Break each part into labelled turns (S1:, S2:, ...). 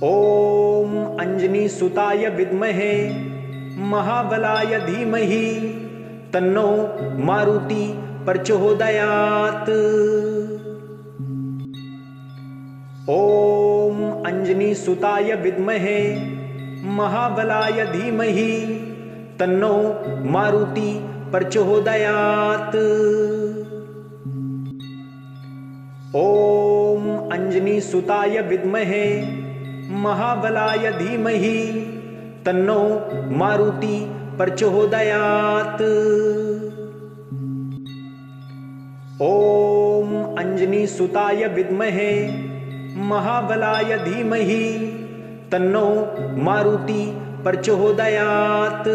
S1: ॐ अंजनीसुताय विद्महे महाबलाय धीमहि तन्नो मारुति प्रचोदयात्। ॐ अंजनीसुताय विद्महे महाबलाय धीमहि तन्नो मारुति प्रचोदयात्। ॐ अंजनीसुताय विद्महे महाबलाय धीमहि तन्नो मारुति प्रचोदयात्। ॐ अंजनीसुताय विद्महे महाबलाय धीमहि तन्नो मारुति प्रचोदयात्।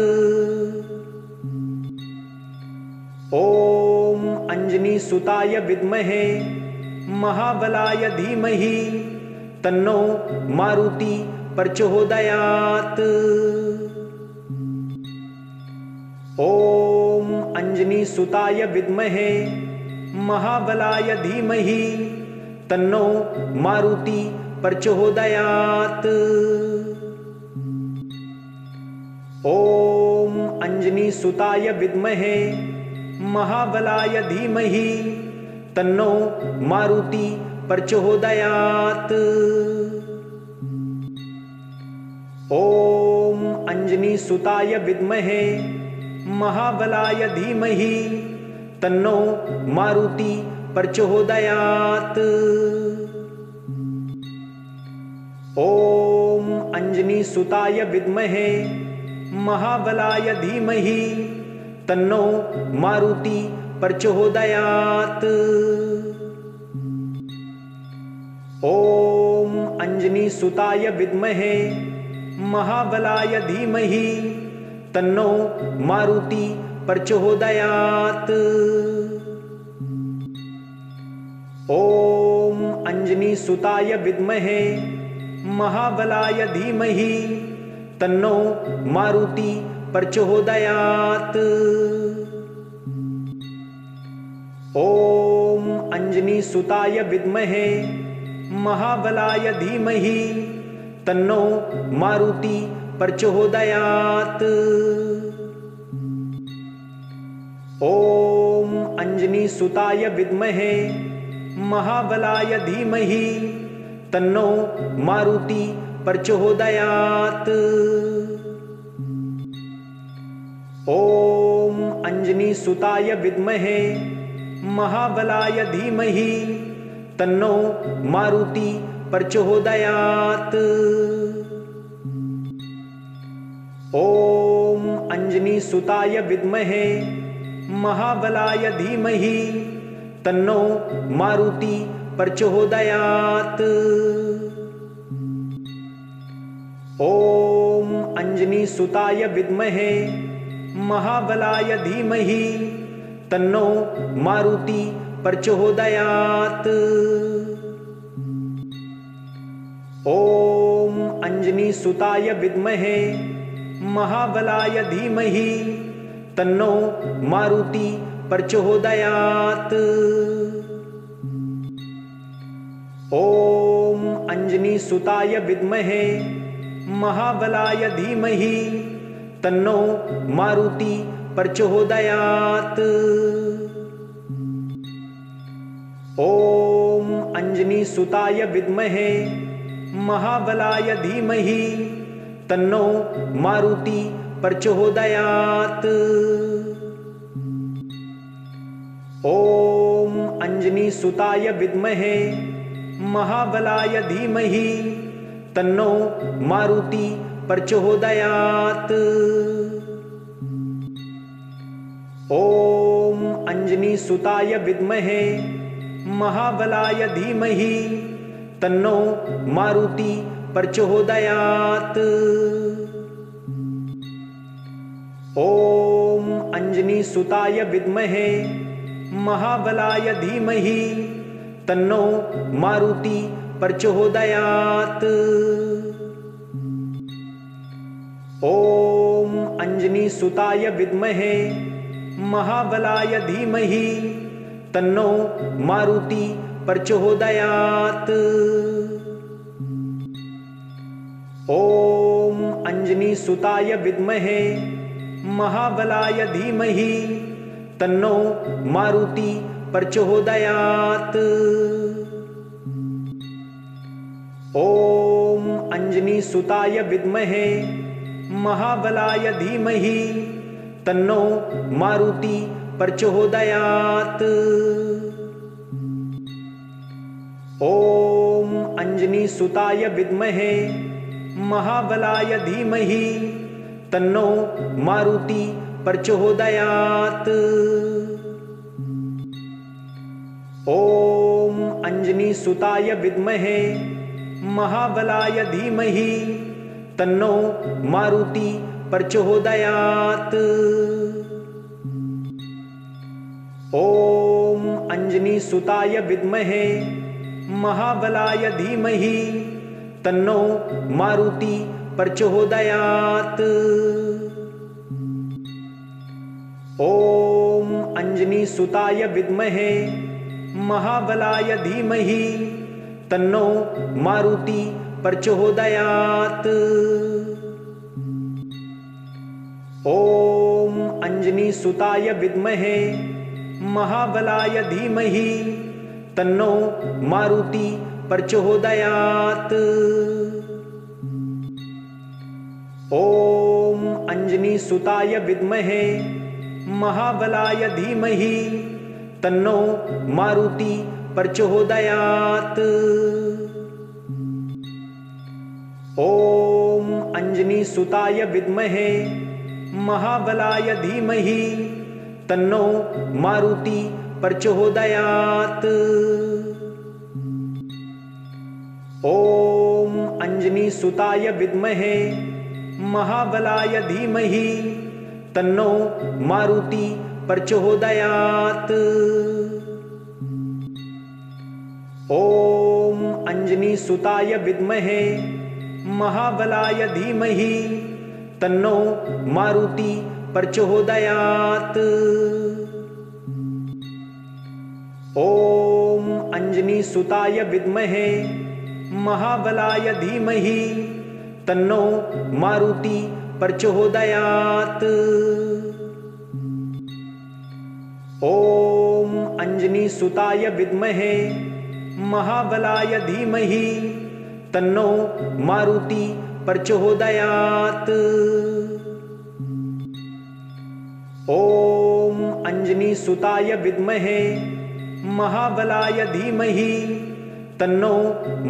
S1: ॐ अंजनीसुताय विद्महे महाबलाय धीमहि तन्नो मारुति प्रचोदयात्। ॐ अंजनीसुताय विद्महे महाबलाय धीमहि तन्नो मारुति प्रचोदयात्। ॐ अंजनीसुताय विद्महे महाबलाय धीमहि तन्नो मारुति प्रचोदयात्। ॐ अंजनीसुताय विद्महे महाबलाय धीमहि तन्नो मारुति प्रचोदयात्। ॐ अंजनीसुताय विद्महे महाबलाय धीमहि तन्नो मारुति प्रचोदयात्। ॐ अंजनीसुताय विद्महे महाबलाय धीमहि तन्नो मारुति प्रचोदयात्। ॐ अंजनीसुताय विद्महे महाबलाय धीमहि तन्नो मारुति प्रचोदयात्। ॐ अंजनीसुताय विद्महे महाबलाय धीमहि तन्नो मारुति प्रचोदयात्। ॐ अंजनीसुताय विद्महे महाबलाय धीमहि तन्नो मारुति प्रचोदयात्। ॐ अंजनीसुताय विद्महे महाबलाय धीमहि तन्नो मारुति प्रचोदयात्। ॐ अंजनीसुताय विद्महे महाबलाय धीमहि तन्नो मारुति प्रचोदयात्। ॐ अंजनीसुताय विद्महे महाबलाय धीमहि तन्नो मारुति प्रचोदयात्। ॐ अंजनीसुताय विद्महे महाबलाय धीमहि तन्नो मारुति प्रचोदयात्। ॐ अंजनीसुताय विद्महे महाबलाय धीमहि तन्नो मारुति प्रचोदयात्। ॐ अंजनीसुताय विद्महे महाबलाय धीमहि तन्नो मारुति प्रचोदयात्। ॐ अंजनीसुताय विद्महे महाबलाय धीमहि तन्नो मारुति प्रचोदयात्। ॐ अंजनीसुताय विद्महे महाबलाय धीमहि तन्नो मारुति प्रचोदयात्। ॐ अंजनीसुताय विद्महे महाबलाय धीमहि तन्नो मारुति प्रचोदयात्। ॐ अंजनीसुताय विद्महे महाबलाय धीमहि तन्नो मारुति प्रचोदयात्। अंजनी सुताय विद्महे महाबलाय धीमहि तन्नो मारुति प्रचोदयात्। ओम अंजनी सुताय विद्महे महाबलाय धीमहि तन्नो मारुति प्रचोदयात्। ओम अंजनी सुताय विद्महे महाबलाय धीमहि तन्नो मारुति प्रचोदयात्। ओम अंजनी सुताय विद्महे महाबलाय धीमहि तन्नो मारुति प्रचोदयात्। ओम अंजनी सुताय विद्महे महाबलाय धीमहि तन्नो मारुति प्रचोदयात्। ओम अंजनी सुताय विद्महे महाबलाय धीमहि तन्नो मारुति प्रचोदयात्। ओम अंजनी सुताय विद्महे महाबलाय धीमहि तन्नो मारुति प्रचोदयात्। ओम अंजनी सुताय विद्महे महाबलाय धीमहि तन्नो मारुति प्रचोदयात्। ओम अंजनी सुताय विद्महे महाबलाय धीमहि तन्नो मारुति प्रचोदयात्। ओम अंजनी सुताय विद्महे महाबलाय धीमहि तन्नो मारुति प्रचोदयात्। ओम अंजनी सुताय विद्महे महाबलाय धीमहि तन्नो मारुति प्रचोदयात्। ओम अंजनी सुताय विद्महे महाबलाय धीमहि तन्नो मारुति प्रचोदयात्। ओम अंजनी सुताय विद्महे महाबलाय धीमहि तन्नो मारुति प्रचोदयात्। ओम अंजनी सुताय विद्महे महाबलाय धीमहि तन्नो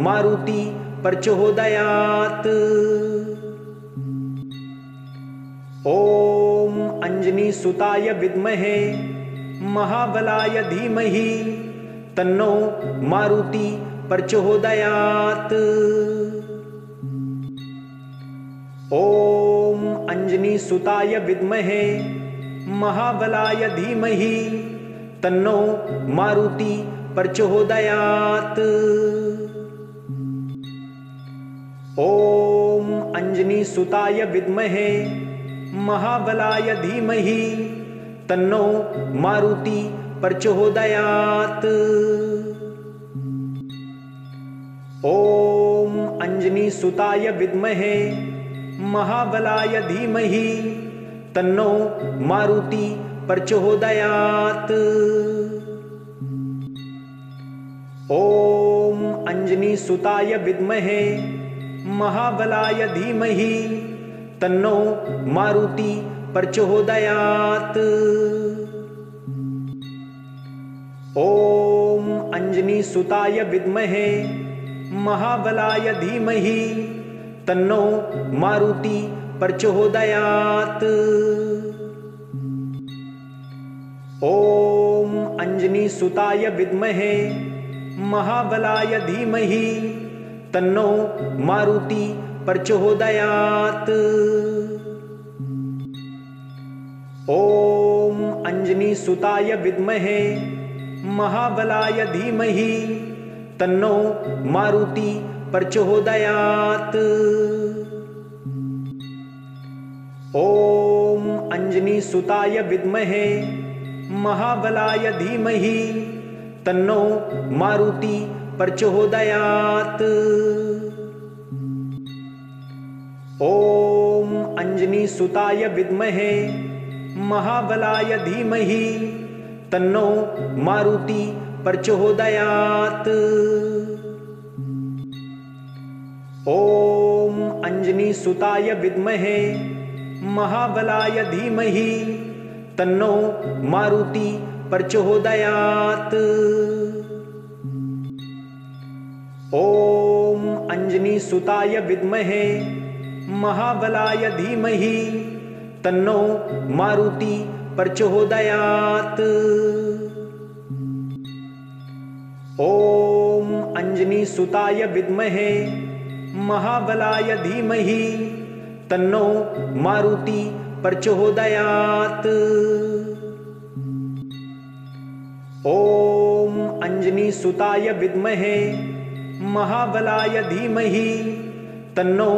S1: मारुति प्रचोदयात्। ओम अंजनी सुताय विद्महे महाबलाय धीमहि तन्नो मारुति प्रचोदयात्। ओम अंजनी सुताय विद्महे महाबलाय धीमहि तन्नो मारुति प्रचोदयात्। ओम अंजनी सुताय विद्महे महाबलाय धीमहि तन्नो मारुति प्रचोदयात्। ओम अंजनी सुताय विद्महे महाबलाय धीमहि तन्नो मारुति प्रचोदयात्। ओम अंजनी सुताय विद्महे महाबलाय धीमहि तन्नो मारुति प्रचोदयात्। ओम अंजनी सुताय विद्महे महाबलाय धीमहि तन्नो मारुति प्रचोदयात्। ओम अंजनी सुताय विद्महे महाबलाय धीमहि तन्नो मारुति प्रचोदयात्। ओम अंजनी सुताय विद्महे महाबलाय धीमहि तन्नो मारुति प्रचोदयात्। ओम अंजनी सुताय विद्महे महाबलाय धीमहि तन्नो मारुति प्रचोदयात्। ओम अंजनी सुताय विद्महे महाबलाय धीमहि तन्नो मारुति प्रचोदयात्। ओम अंजनी सुताय विद्महे महाबलाय धीमहि तन्नो मारुति प्रचोदयात्। ओम अंजनी सुताय विद्महे महाबलाय धीमहि तन्नो मारुति प्रचोदयात्। ओम अंजनी सुताय विद्महे महाबलाय धीमहि तन्नो मारुति प्रचोदयात्। ओम अंजनी सुताय विद्महे महाबलाय धीमहि तन्नो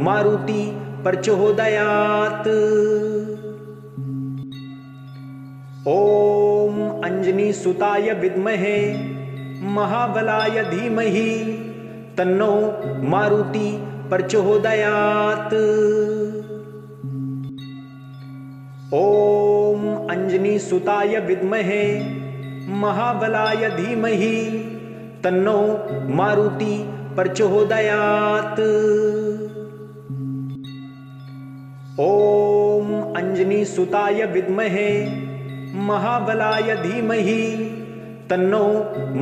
S1: मारुति प्रचोदयात्। ओम अंजनी सुताय विद्महे महाबलाय धीमहि तन्नो मारुति प्रचोदयात्। ओम अंजनी सुताय विद्महे महाबलाय धीमहि तन्नो मारुति प्रचोदयात्। ओम अंजनी सुताय विद्महे महाबलाय धीमहि तन्नो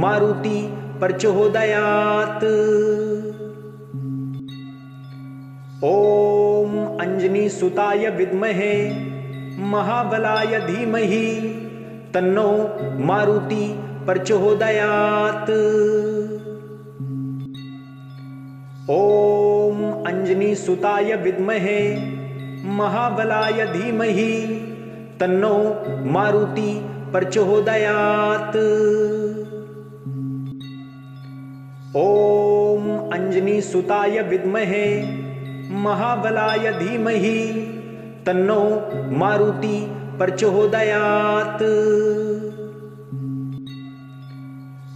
S1: मारुति प्रचोदयात्। ओम अंजनी सुताय विद्महे महाबलाय धीमहि तन्नो मारुति प्रचोदयात्। ओम अंजनी सुताय विद्महे महाबलाय धीमहि तन्नो मारुति प्रचोदयात्। ओम अंजनी सुताय विद्महे महाबलाय धीमहि तन्नो मारुति प्रचोदयात्।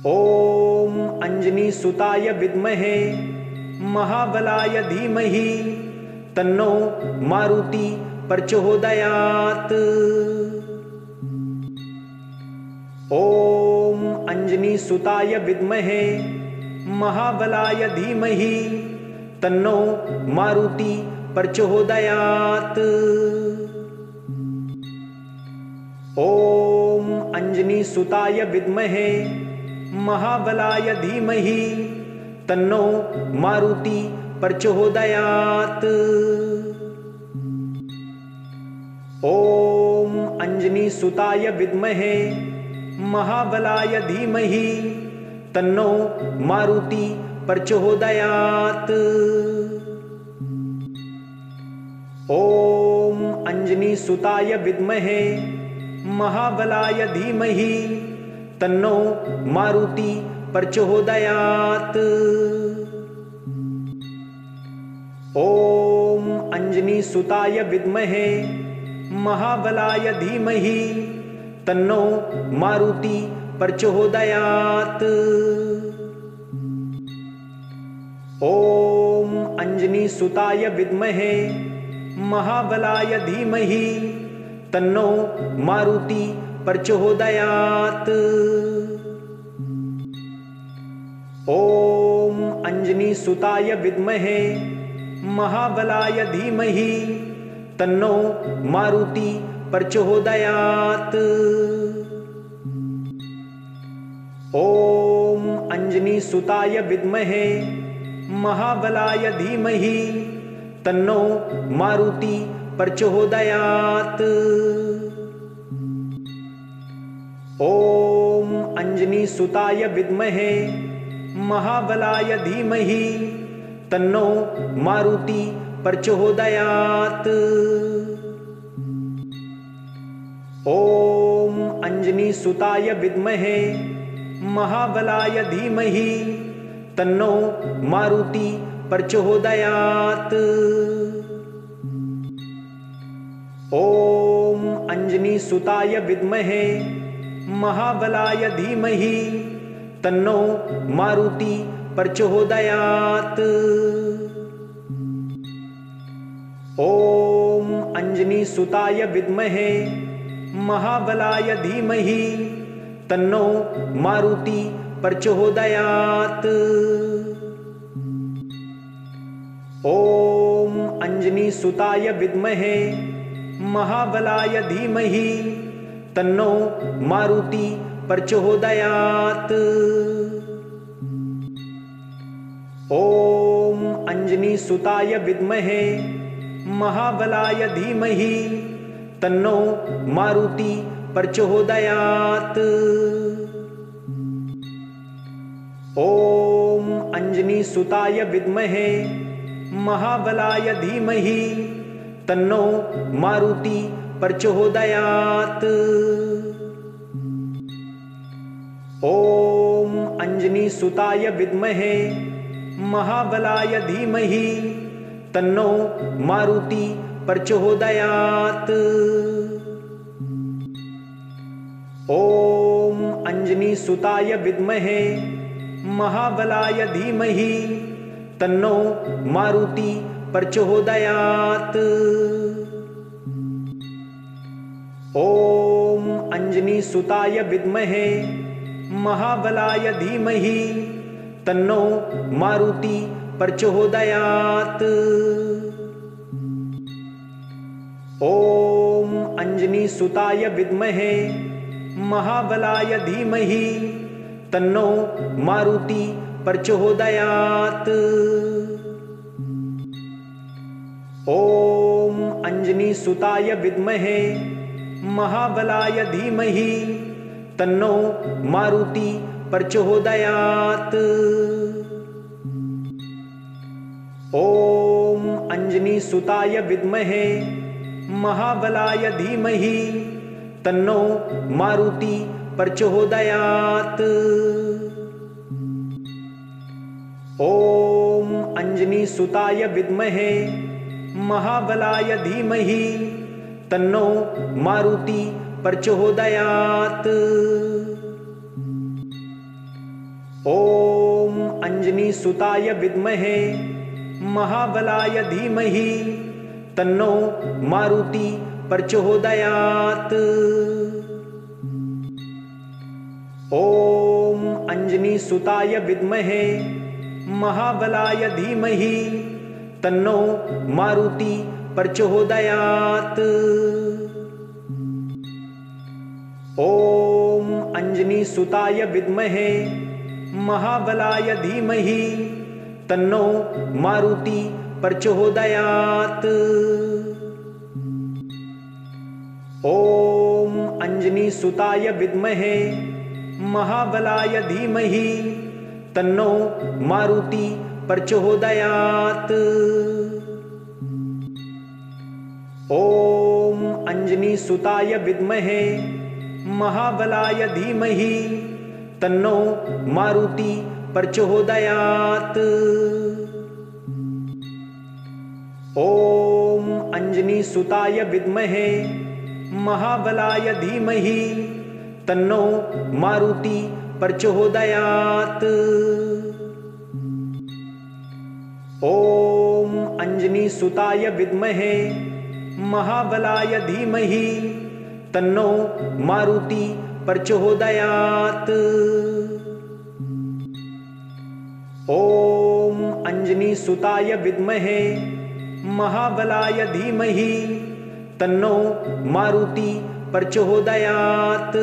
S1: ओम अंजनी सुताय विद्महे महाबलाय धीमहि तन्नो मारुति प्रचोदयात्। ओम अंजनी सुताय विद्महे महाबलाय धीमहि तन्नो मारुति प्रचोदयात्। ओम अंजनी सुताय विद्महे महाबलाय धीमहि तन्नो मारुति प्रचोदयात्। ओम अंजनी सुताय विद्महे महाबलाय धीमहि तन्नो मारुति प्रचोदयात्। ओम अंजनी सुताय विद्महे महाबलाय धीमहि तन्नो मारुति प्रचोदयात्। ओम अंजनी सुताय विद्महे महाबलाय धीमहि तन्नो मारुति प्रचोदयात्। ओम अंजनी सुताय विद्महे महाबलाय धीमहि तन्नो मारुति प्रचोदयात्। ओम अंजनी सुताय विद्महे महाबलाय धीमहि तन्नो मारुति प्रचोदयात्। ओम अंजनी सुताय विद्महे महाबलाय धीमहि तन्नो मारुति प्रचोदयात्। ओम अंजनी सुताय विद्महे महाबलाय धीमहि तन्नो मारुति प्रचोदयात्। ओम अंजनी सुताय विद्महे महाबलाय धीमहि तन्नो मारुति प्रचोदयात्। ओम अंजनी सुताय विद्महे महाबलाय धीमहि तन्नो मारुति प्रचोदयात्। ओम अंजनी सुताय विद्महे महाबलाय धीमहि तन्नो मारुति प्रचोदयात्। ओम अंजनी सुताय विद्महे महाबलाय धीमहि तन्नो मारुति प्रचोदयात्। ओम अंजनी सुताय विद्महे महाबलाय धीमहि तन्नो मारुति प्रचोदयात्। ओम अंजनी सुताय विद्महे महाबलाय धीमहि तन्नो मारुति प्रचोदयात्। ओम अंजनी सुताय विद्महे महाबलाय धीमहि तन्नो मारुति प्रचोदयात्। ओम अंजनी सुताय विद्महे महाबलाय धीमहि तन्नो मारुति प्रचोदयात्। ओम अंजनी सुताय विद्महे महाबलाय धीमहि तन्नो मारुति प्रचोदयात्। ओम अंजनी सुताय विद्महे महाबलाय धीमहि तन्नो मारुति प्रचोदयात्। ओम अंजनी सुताय विद्महे महाबलाय धीमहि तन्नो मारुति प्रचोदयात्। ओम अंजनी सुताय विद्महे महाबलाय धीमहि तन्नो मारुति प्रचोदयात्। ओम अंजनी सुताय विद्महे महाबलाय धीमहि तन्नो मारुति प्रचोदयात्। ओम अंजनी सुताय विद्महे महाबलाय धीमहि तन्नो मारुति प्रचोदयात्। ओम अंजनी सुताय विद्महे महाबलाय धीमहि तन्नो मारुति प्रचोदयात्। ओम अंजनी सुताय विद्महे महाबलाय धीमहि तन्नो मारुति प्रचोदयात्। ओम अंजनी सुताय विद्महे महाबलाय धीमहि तन्नो मारुति प्रचोदयात्। ओम अंजनी सुताय विद्महे महाबलाय धीमहि तन्नो मारुति प्रचोदयात्। ओम अंजनी सुताय विद्महे महाबलाय धीमहि तन्नो मारुति प्रचोदयात्। ओम अंजनी सुताय विद्महे महाबलाय धीमहि तन्नो मारुति प्रचोदयात्। ओम अंजनी सुताय विद्महे महाबलाय धीमहि तन्नो मारुति प्रचोदयात्।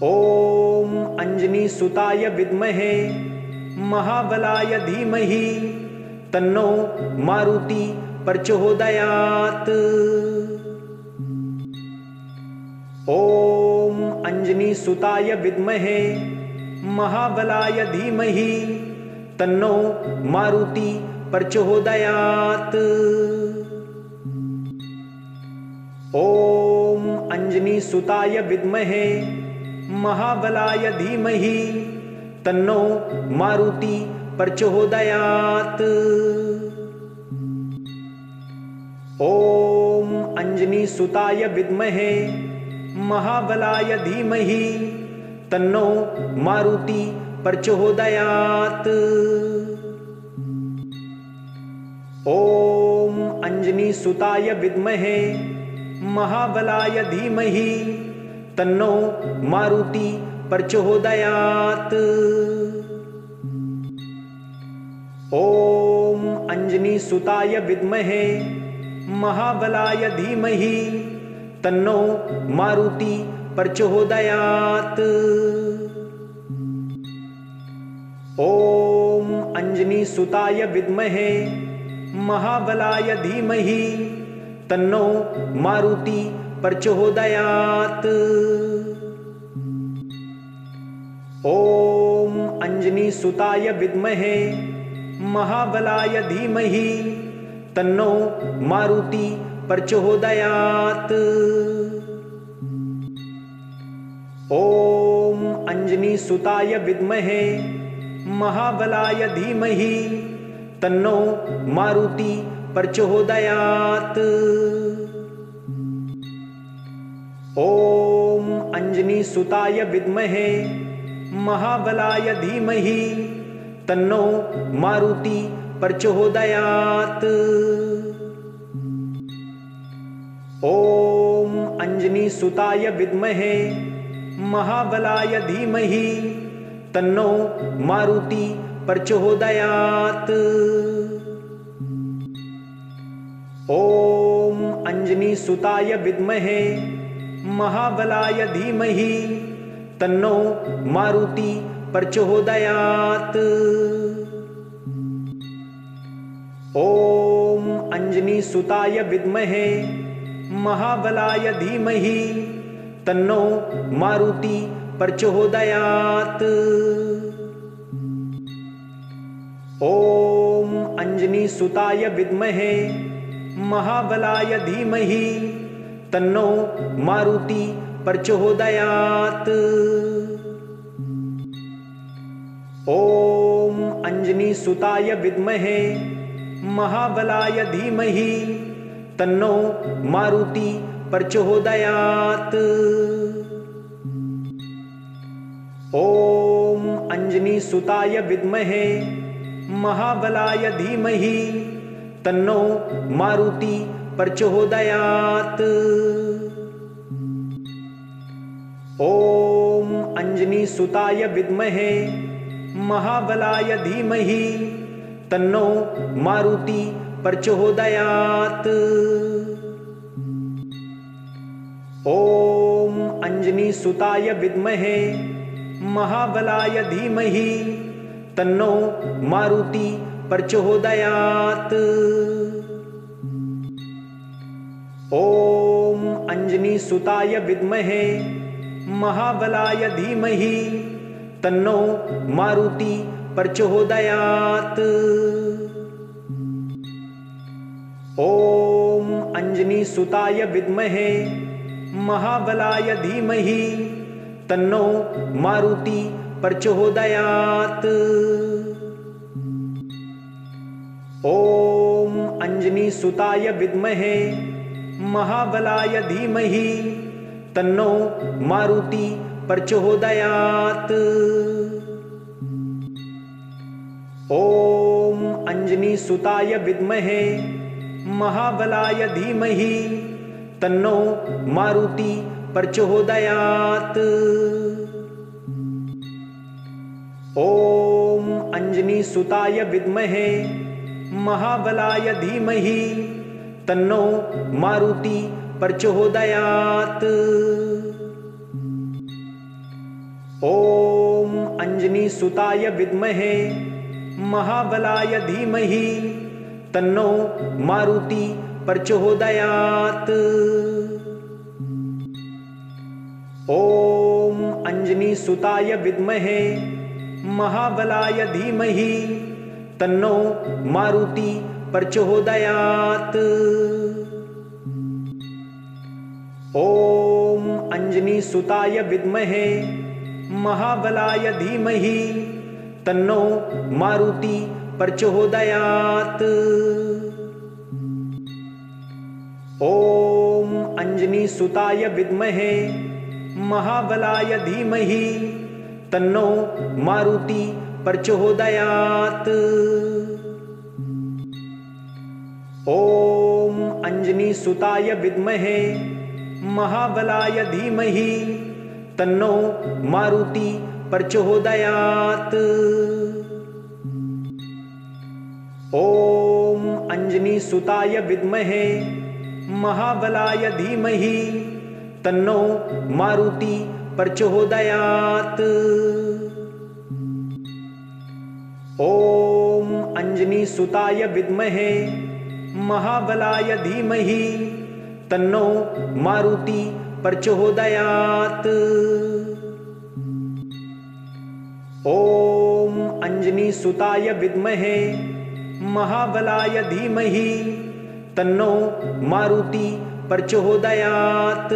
S1: ओम अंजनी सुताय विद्महे महाबलाय धीमहि तन्नो मारुति प्रचोदयात्। ओम अंजनी सुताय विद्महे महाबलाय धीमहि तन्नो मारुति प्रचोदयात्। ओम अंजनी सुताय विद्महे महाबलाय धीमहि तन्नो मारुति प्रचोदयात्। ओम अंजनी सुताय विद्महे महाबलाय धीमहि तन्नो मारुति प्रचोदयात्। ओम सुताय विद्महे महाबलाय धीमहि तन्नो मारुति प्रचोदयात्। ओम अंजनी सुताय विद्महे महाबलाय धीमहि तन्नो मारुति प्रचोदयात्। ओम अंजनी सुताय विद्महे महाबलाय धीमहि तन्नो मारुति प्रचोदयात्। ओम अंजनी सुताय विद्महे महाबलाय धीमहि तन्नो मारुति प्रचोदयात्। ओम अंजनी सुताय विद्महे महाबलाय धीमहि तन्नो मारुति प्रचोदयात्। ओम अंजनी सुताय विद्महे महाबलाय धीमहि तन्नो मारुति प्रचोदयात्। ओम अंजनी सुताय विद्महे महाबलाय धीमहि तन्नो मारुति प्रचोदयात्। ओम अंजनी सुताय विद्महे महाबलाय धीमहि तन्नो मारुति प्रचोदयात्। ओम अंजनी सुताय विद्महे महाबलाय धीमहि तन्नो मारुति प्रचोदयात्। ओम अंजनी सुताय विद्महे महाबलाय धीमहि तन्नो मारुति प्रचोदयात्। ओम अंजनी सुताय विद्महे महाबलाय धीमहि तन्नो मारुति प्रचोदयात्। ओम अंजनी सुताय विद्महे महाबलाय धीमहि तन्नो मारुति प्रचोदयात्। ओम अंजनी सुताय विद्महे महाबलाय धीमहि तन्नो मारुति प्रचोदयात्। ओम अंजनी सुताय विद्महे महाबलाय धीमहि तन्नो मारुति प्रचोदयात्। ओम अंजनी सुताय विद्महे महाबलाय धीमहि तन्नो मारुति प्रचोदयात्। ओम अंजनी सुताय विद्महे महाबलाय धीमहि तन्नो मारुति प्रचोदयात्। ओम अंजनी सुताय विद्महे महाबलाय धीमहि तन्नो मारुति प्रचोदयात्। ओम अंजनी सुताय विद्महे महाबलाय धीमहि तन्नो मारुति प्रचोदयात्। ओम अंजनी सुताय विद्महे महाबलाय धीमहि तन्नो मारुति प्रचोदयात्। ओम अंजनी सुताय विद्महे महाबलाय धीमहि तन्नो मारुति प्रचोदयात्। ओम अंजनी सुताय विद्महे महाबलाय धीमहि तन्नो मारुति प्रचोदयात्। ओम अंजनी सुताय विद्महे महाबलाय धीमहि तन्नो मारुति प्रचोदयात्। ओम अंजनी सुताय विद्महे महाबलाय धीमहि तन्नो मारुति प्रचोदयात्। ओम अंजनी सुताय विद्महे महाबलाय धीमहि तन्नो मारुति प्रचोदयात्। ओम अंजनी सुताय विद्महे महाबलाय धीमहि तन्नो मारुति प्रचोदयात्। ओम अंजनी सुताय विद्महे महाबलाय धीमहि तन्नो मारुति प्रचोदयात्। ओम अंजनी सुताय विद्महे महाबलाय धीमहि तन्नो मारुति प्रचोदयात्।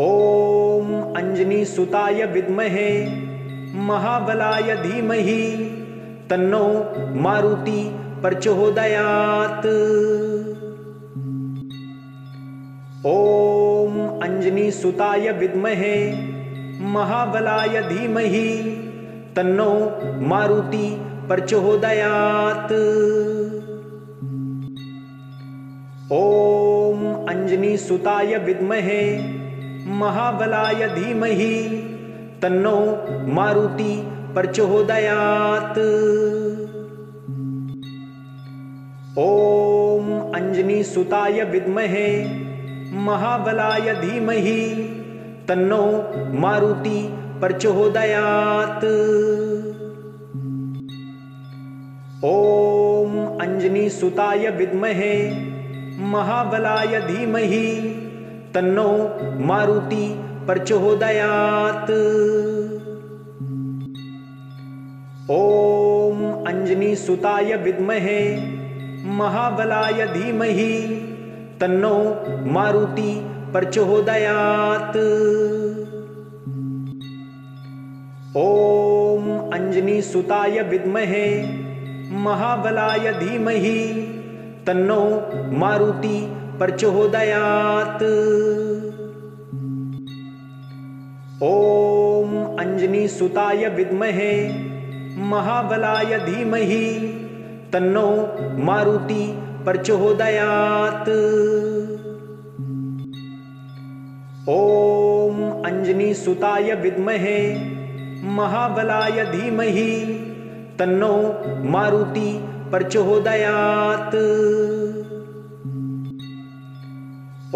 S1: ओम अंजनी सुताय विद्महे महाबलाय धीमहि तन्नो मारुति प्रचोदयात्। ओम अंजनी सुताय विद्महे महाबलाय धीमहि तन्नो मारुति प्रचोदयात्। ओम अंजनी सुताय विद्महे महाबलाय धीमहि तन्नो मारुति प्रचोदयात्। ओम अंजनी सुताय विद्महे महाबलाय धीमहि तन्नो मारुति प्रचोदयात्। ओम अंजनी सुताय विद्महे महाबलाय धीमहि तन्नो मारुति प्रचोदयात्। ओम अंजनी सुताय विद्महे महाबलाय धीमहि तन्नो मारुति प्रचोदयात्। ओम अंजनी सुताय विद्महे महाबलाय धीमहि तन्नो मारुति प्रचोदयात्। ओम अंजनी सुताय विद्महे महाबलाय धीमहि तन्नो मारुति प्रचोदयात्। ओम अंजनी सुताय विद्महे महाबलाय धीमहि तन्नो मारुति प्रचोदयात्।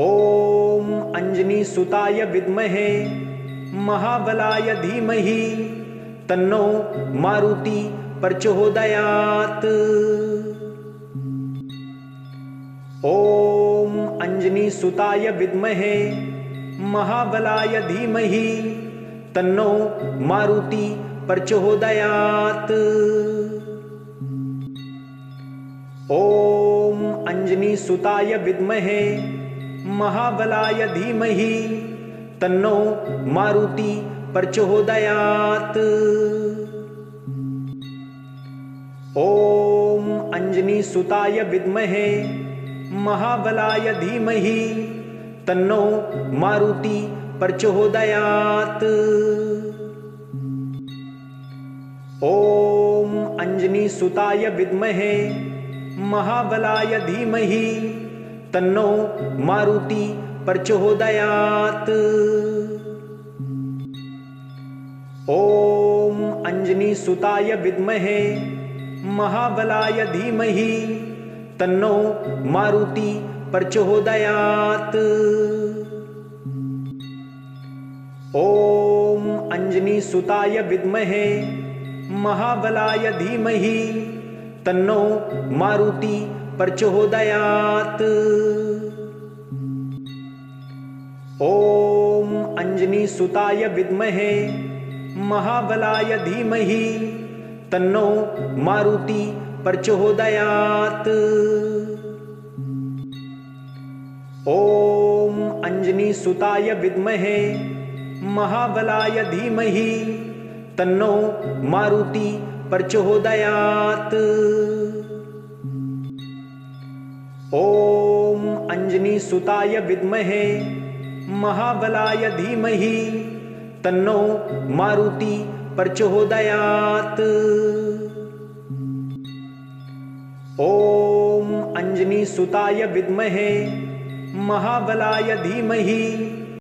S1: ओम अंजनी सुताय विद्महे महाबलाय धीमहि तन्नो मारुति प्रचोदयात्। ओम अंजनी सुताय विद्महे महाबलाय धीमहि तन्नो मारुति प्रचोदयात्। ओम अंजनी सुताय विद्महे महाबलाय धीमहि तन्नो मारुति प्रचोदयात्। ओम अंजनी सुताय विद्महे महाबलाय धीमहि तन्नो मारुति प्रचोदयात्। ओम अंजनी सुताय विद्महे महाबलाय धीमहि तन्नो मारुति प्रचोदयात्। ओम अंजनी सुताय विद्महे महाबलाय धीमहि तन्नो मारुति प्रचोदयात्। ओम अंजनी सुताय विद्महे महाबलाय धीमहि तन्नो मारुति प्रचोदयात्। ओम अंजनी सुताय विद्महे महाबलाय धीमहि तन्नो मारुति प्रचोदयात्। ओम अंजनी सुताय विद्महे महाबलाय धीमहि तन्नो मारुति प्रचोदयात्। ओम अंजनी सुताय विद्महे महाबलाय धीमहि तन्नो मारुति प्रचोदयात्। ओम अंजनी सुताय विद्महे महाबलाय धीमहि